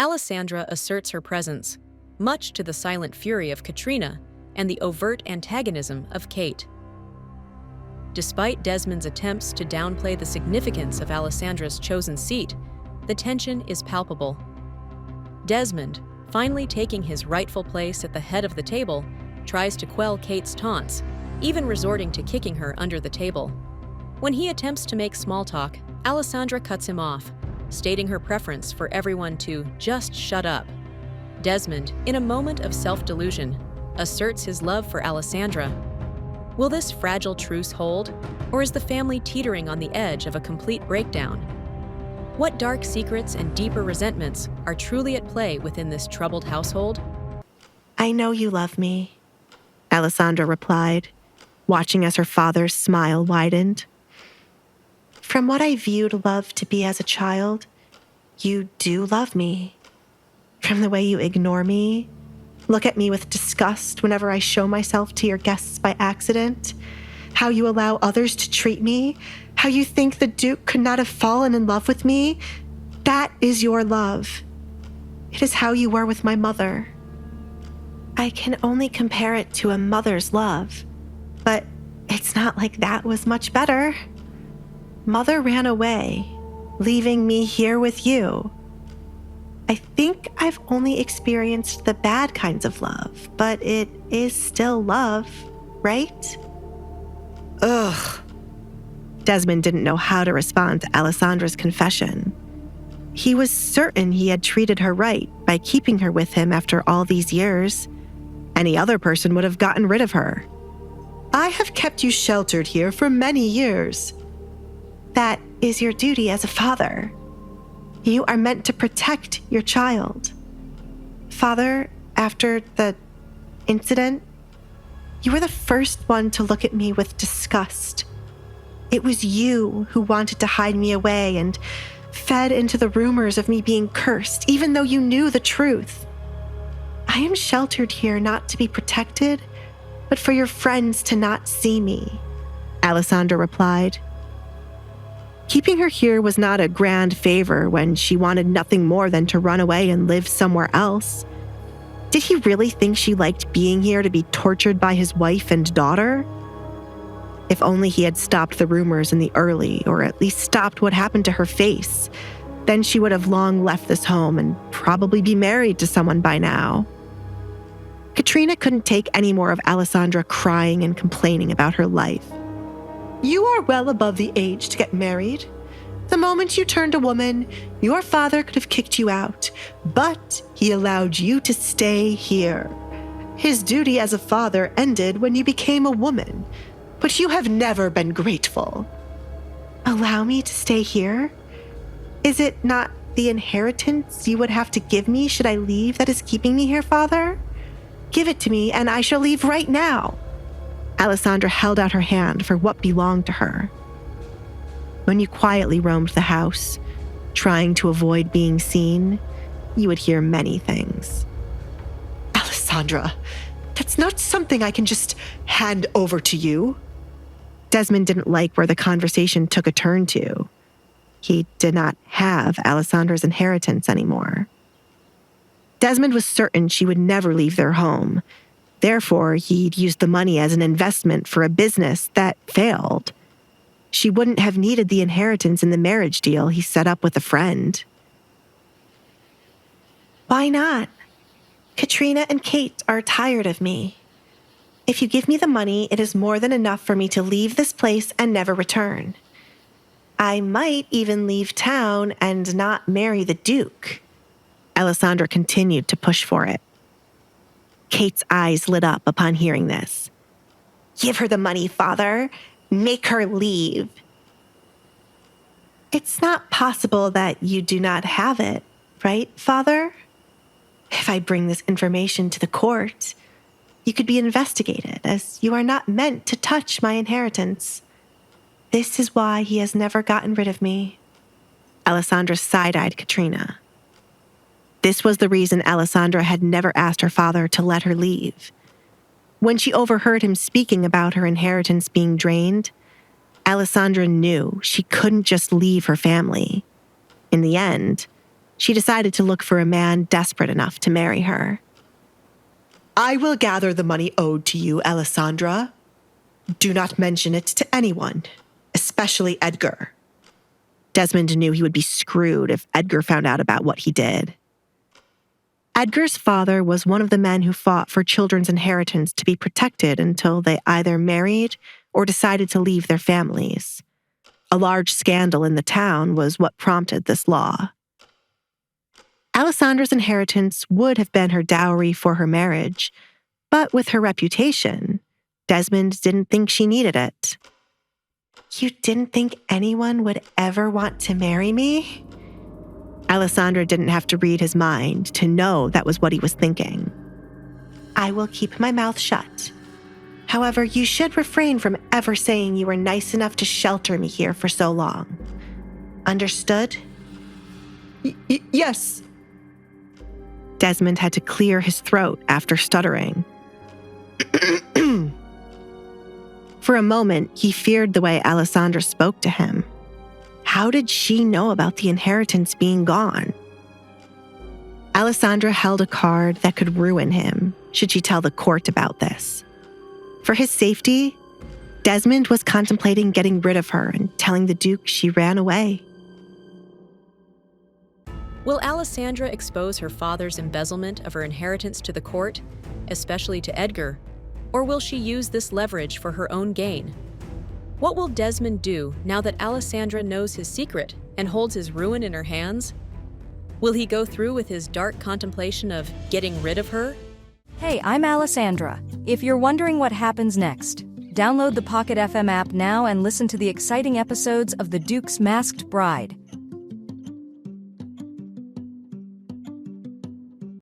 Alessandra asserts her presence, much to the silent fury of Katrina and the overt antagonism of Kate. Despite Desmond's attempts to downplay the significance of Alessandra's chosen seat, the tension is palpable. Desmond, finally taking his rightful place at the head of the table, tries to quell Kate's taunts, even resorting to kicking her under the table. When he attempts to make small talk, Alessandra cuts him off, stating her preference for everyone to just shut up. Desmond, in a moment of self-delusion, asserts his love for Alessandra. Will this fragile truce hold, or is the family teetering on the edge of a complete breakdown? What dark secrets and deeper resentments are truly at play within this troubled household? "I know you love me," Alessandra replied, watching as her father's smile widened. "From what I viewed love to be as a child, you do love me. From the way you ignore me, look at me with disgust whenever I show myself to your guests by accident, how you allow others to treat me, how you think the Duke could not have fallen in love with me, that is your love. It is how you were with my mother. I can only compare it to a mother's love, but it's not like that was much better. Mother ran away, leaving me here with you. I think I've only experienced the bad kinds of love, but it is still love, right?" Ugh. Desmond didn't know how to respond to Alessandra's confession. He was certain he had treated her right by keeping her with him after all these years. Any other person would have gotten rid of her. "I have kept you sheltered here for many years." "That is your duty as a father. You are meant to protect your child. Father, after the incident, you were the first one to look at me with disgust. It was you who wanted to hide me away and fed into the rumors of me being cursed, even though you knew the truth. I am sheltered here not to be protected, but for your friends to not see me," Alessandra replied. Keeping her here was not a grand favor when she wanted nothing more than to run away and live somewhere else. Did he really think she liked being here to be tortured by his wife and daughter? If only he had stopped the rumors in the early, or at least stopped what happened to her face, then she would have long left this home and probably be married to someone by now. Katrina couldn't take any more of Alessandra crying and complaining about her life. "You are well above the age to get married. The moment you turned a woman, your father could have kicked you out, but he allowed you to stay here. His duty as a father ended when you became a woman, but you have never been grateful." "Allow me to stay here? Is it not the inheritance you would have to give me should I leave that is keeping me here, Father? Give it to me and I shall leave right now." Alessandra held out her hand for what belonged to her. When you quietly roamed the house, trying to avoid being seen, you would hear many things. "Alessandra, that's not something I can just hand over to you." Desmond didn't like where the conversation took a turn to. He did not have Alessandra's inheritance anymore. Desmond was certain she would never leave their home. Therefore, he'd used the money as an investment for a business that failed. She wouldn't have needed the inheritance in the marriage deal he set up with a friend. "Why not? Katrina and Kate are tired of me. If you give me the money, it is more than enough for me to leave this place and never return. I might even leave town and not marry the Duke." Alessandra continued to push for it. Kate's eyes lit up upon hearing this. "Give her the money, Father. Make her leave." "It's not possible that you do not have it, right, Father? If I bring this information to the court, you could be investigated, as you are not meant to touch my inheritance. This is why he has never gotten rid of me." Alessandra side-eyed Katrina. This was the reason Alessandra had never asked her father to let her leave. When she overheard him speaking about her inheritance being drained, Alessandra knew she couldn't just leave her family. In the end, she decided to look for a man desperate enough to marry her. "I will gather the money owed to you, Alessandra. Do not mention it to anyone, especially Edgar." Desmond knew he would be screwed if Edgar found out about what he did. Edgar's father was one of the men who fought for children's inheritance to be protected until they either married or decided to leave their families. A large scandal in the town was what prompted this law. Alessandra's inheritance would have been her dowry for her marriage, but with her reputation, Desmond didn't think she needed it. "You didn't think anyone would ever want to marry me?" Alessandra didn't have to read his mind to know that was what he was thinking. "I will keep my mouth shut. However, you should refrain from ever saying you were nice enough to shelter me here for so long. Understood?" "Yes." Desmond had to clear his throat after stuttering. For a moment, he feared the way Alessandra spoke to him. How did she know about the inheritance being gone? Alessandra held a card that could ruin him should she tell the court about this. For his safety, Desmond was contemplating getting rid of her and telling the Duke she ran away. Will Alessandra expose her father's embezzlement of her inheritance to the court, especially to Edgar, or will she use this leverage for her own gain? What will Desmond do now that Alessandra knows his secret and holds his ruin in her hands? Will he go through with his dark contemplation of getting rid of her? Hey, I'm Alessandra. If you're wondering what happens next, download the Pocket FM app now and listen to the exciting episodes of The Duke's Masked Bride.